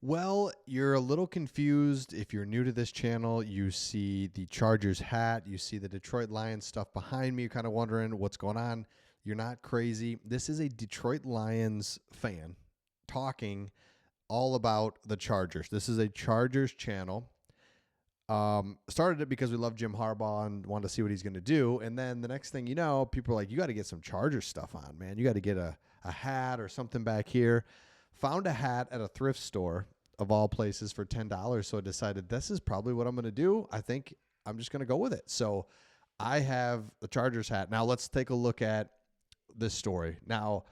Well, you're a little confused. If you're new to this channel, you see the Chargers hat, you see the Detroit Lions stuff behind me, you're kind of wondering what's going on. You're not crazy. This is a Detroit Lions fan talking all about the Chargers. This is a Chargers channel. Started it because we love Jim Harbaugh and wanted to see what he's going to do. And then the next thing you know, people are like, you got to get some Chargers stuff on, man. You got to get a hat or something back here. Found a hat at a thrift store of all places for $10. So I decided this is probably what I'm going to do. I think I'm just going to go with it. So I have the Chargers hat. Now let's take a look at this story. Now,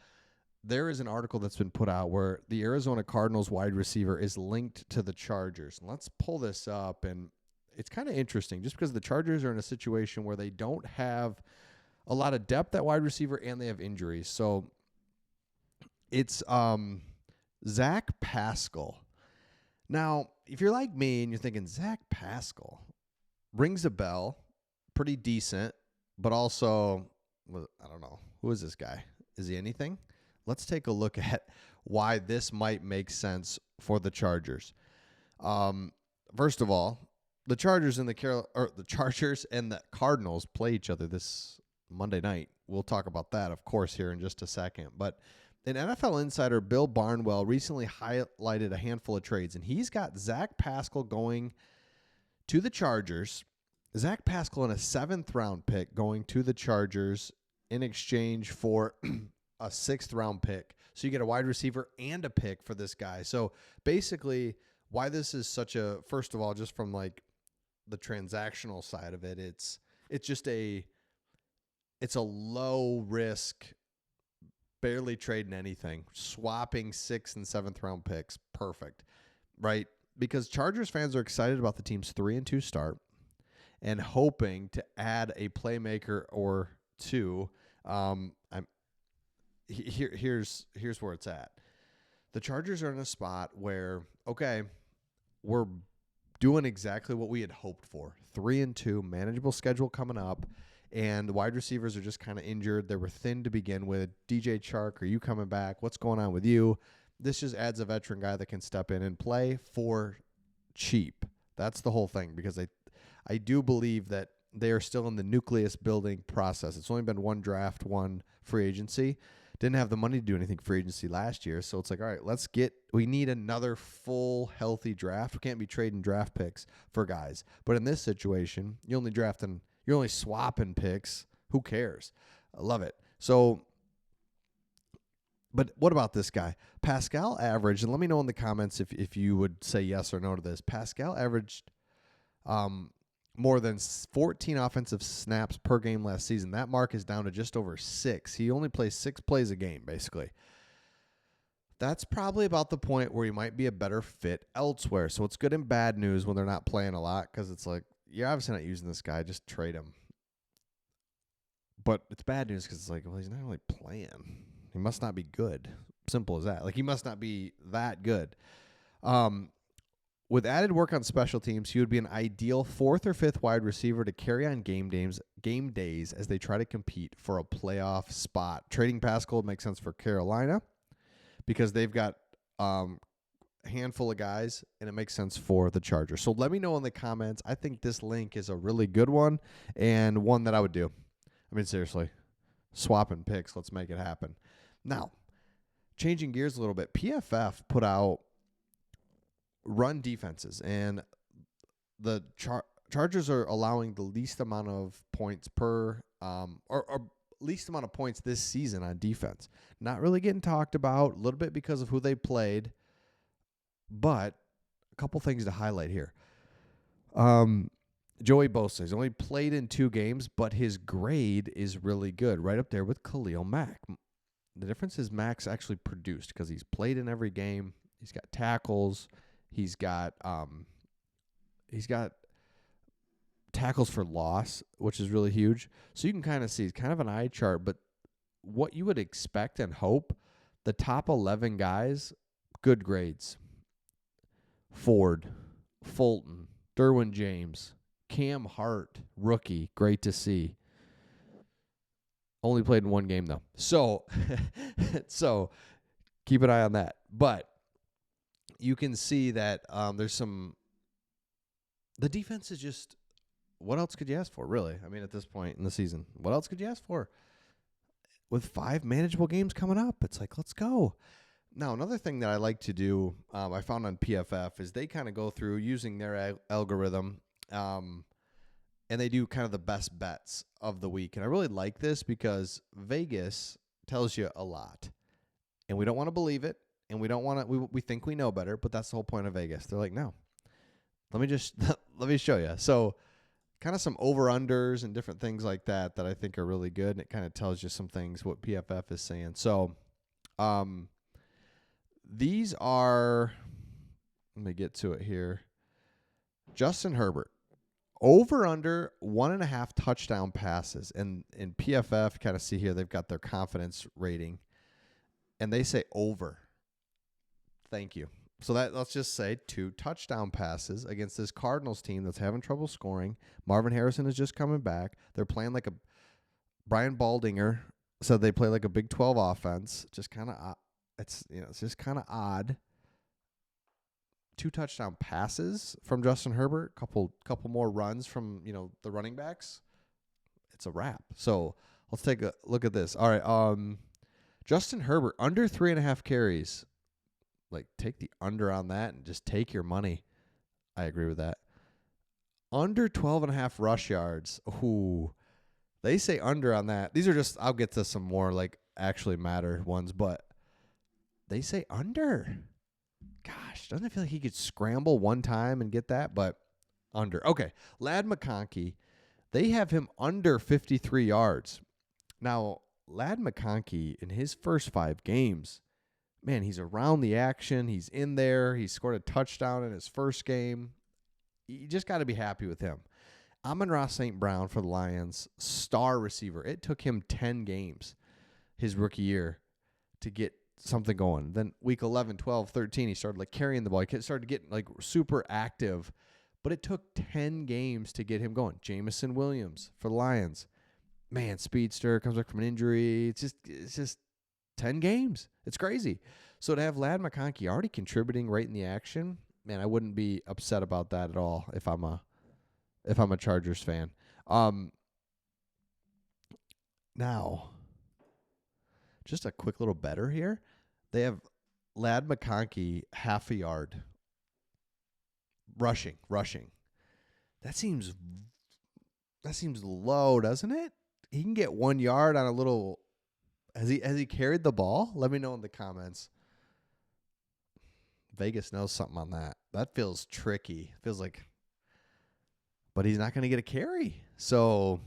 there is an article that's been put out where the Arizona Cardinals wide receiver is linked to the Chargers. And let's pull this up. And it's kind of interesting just because the Chargers are in a situation where they don't have a lot of depth at wide receiver and they have injuries. So it's Zack Pascal. Now, if you're like me and you're thinking Zack Pascal rings a bell, pretty decent, but also, I don't know, who is this guy? Is he anything? Let's take a look at why this might make sense for the Chargers. First of all, the Chargers and the Chargers and the Cardinals play each other this Monday night. We'll talk about that, of course, here in just a second. But an NFL insider, Bill Barnwell, recently highlighted a handful of trades, and he's got Zack Pascal going to the Chargers. Zack Pascal in a 7th-round pick going to the Chargers in exchange for a 6th-round pick. So you get a wide receiver and a pick for this guy. So basically, why this is such a, first of all, just from like the transactional side of it, it's a low risk, barely trading anything, swapping 6th and 7th round picks. Perfect. Right? Because Chargers fans are excited about the team's 3-2 start and hoping to add a playmaker or two. Here's where it's at. The Chargers are in a spot where, okay, we're doing exactly what we had hoped for. 3-2, manageable schedule coming up, and the wide receivers are just kind of injured. They were thin to begin with. DJ Chark, are you coming back? What's going on with you? This just adds a veteran guy that can step in and play for cheap. That's the whole thing, because I do believe that they are still in the nucleus building process. It's only been one draft, one free agency. Didn't have the money to do anything free agency last year. So it's like, all right, we need another full healthy draft. We can't be trading draft picks for guys. But in this situation, you're only swapping picks. Who cares? I love it. So, but what about this guy? Pascal averaged, and let me know in the comments if you would say yes or no to this. Pascal averaged more than 14 offensive snaps per game last season. That mark is down to just over 6. He only plays 6 plays a game, basically. That's probably about the point where he might be a better fit elsewhere. So it's good and bad news when they're not playing a lot, because it's like, you're obviously not using this guy. Just trade him. But it's bad news because it's like, well, he's not really playing. He must not be good. Simple as that. Like, he must not be that good. With added work on special teams, he would be an ideal 4th or 5th wide receiver to carry on game days as they try to compete for a playoff spot. Trading Pascal would make sense for Carolina because they've got a handful of guys, and it makes sense for the Chargers. So let me know in the comments. I think this link is a really good one and one that I would do. I mean, seriously, swapping picks. Let's make it happen. Now, changing gears a little bit, PFF put out run defenses, and the Chargers are allowing the least amount of points or least amount of points this season on defense. Not really getting talked about, a little bit because of who they played, but a couple things to highlight here. Joey Bosa has only played in 2 games, but his grade is really good, right up there with Khalil Mack. The difference is Mack's actually produced because he's played in every game. He's got tackles. He's got tackles for loss, which is really huge. So you can kind of see, it's kind of an eye chart, but what you would expect and hope, the top 11 guys, good grades. Ford, Fulton, Derwin James, Cam Hart, rookie, great to see. Only played in 1 game, though. So keep an eye on that. But you can see that there's some. The defense is just. What else could you ask for, really? I mean, at this point in the season, what else could you ask for? With 5 manageable games coming up, it's like, let's go. Now, another thing that I like to do, I found on PFF, is they kind of go through using their algorithm, and they do kind of the best bets of the week. And I really like this because Vegas tells you a lot, and we don't want to believe it, and we don't want to. We think we know better, but that's the whole point of Vegas. They're like, no, let me show you. So, kind of some over-unders and different things like that I think are really good, and it kind of tells you some things what PFF is saying. So, these are, let me get to it here. Justin Herbert, over-under 1.5 touchdown passes. And in PFF, kind of see here, they've got their confidence rating, and they say over. Thank you. So that, let's just say 2 touchdown passes against this Cardinals team that's having trouble scoring. Marvin Harrison is just coming back. They're playing like a Brian Baldinger said they play like a Big 12 offense. Just kind of it's just kind of odd. 2 touchdown passes from Justin Herbert, couple more runs from the running backs. It's a wrap. So let's take a look at this. All right, Justin Herbert under 3.5 carries. Like, take the under on that and just take your money. I agree with that. Under 12.5 rush yards. Ooh, they say under on that. These are just, I'll get to some more like actually matter ones, but they say under. Gosh, doesn't it feel like he could scramble one time and get that? But under. Okay, Ladd McConkey, they have him under 53 yards. Now, Ladd McConkey in his first 5 games, man, he's around the action. He's in there. He scored a touchdown in his first game. You just got to be happy with him. Amon-Ra St. Brown for the Lions, star receiver. It took him 10 games his rookie year to get something going. Then week 11, 12, 13, he started like carrying the ball. He started getting like super active, but it took 10 games to get him going. Jamison Williams for the Lions. Man, speedster, comes back from an injury. It's just 10 games. It's crazy. So to have Ladd McConkey already contributing right in the action, man, I wouldn't be upset about that at all if I'm a Chargers fan. Now, just a quick little better here. They have Ladd McConkey half a yard rushing. That seems low, doesn't it? He can get 1 yard on a little. Has he carried the ball? Let me know in the comments. Vegas knows something on that. That feels tricky. Feels like, but he's not going to get a carry. So,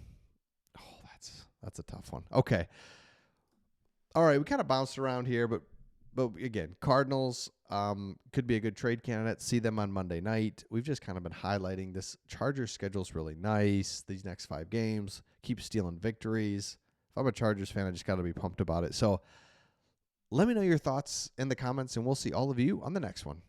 that's a tough one. Okay. All right, we kind of bounced around here, but again, Cardinals could be a good trade candidate. See them on Monday night. We've just kind of been highlighting this. Chargers schedule's really nice. These next 5 games, keep stealing victories. If I'm a Chargers fan, I just got to be pumped about it. So let me know your thoughts in the comments, and we'll see all of you on the next one.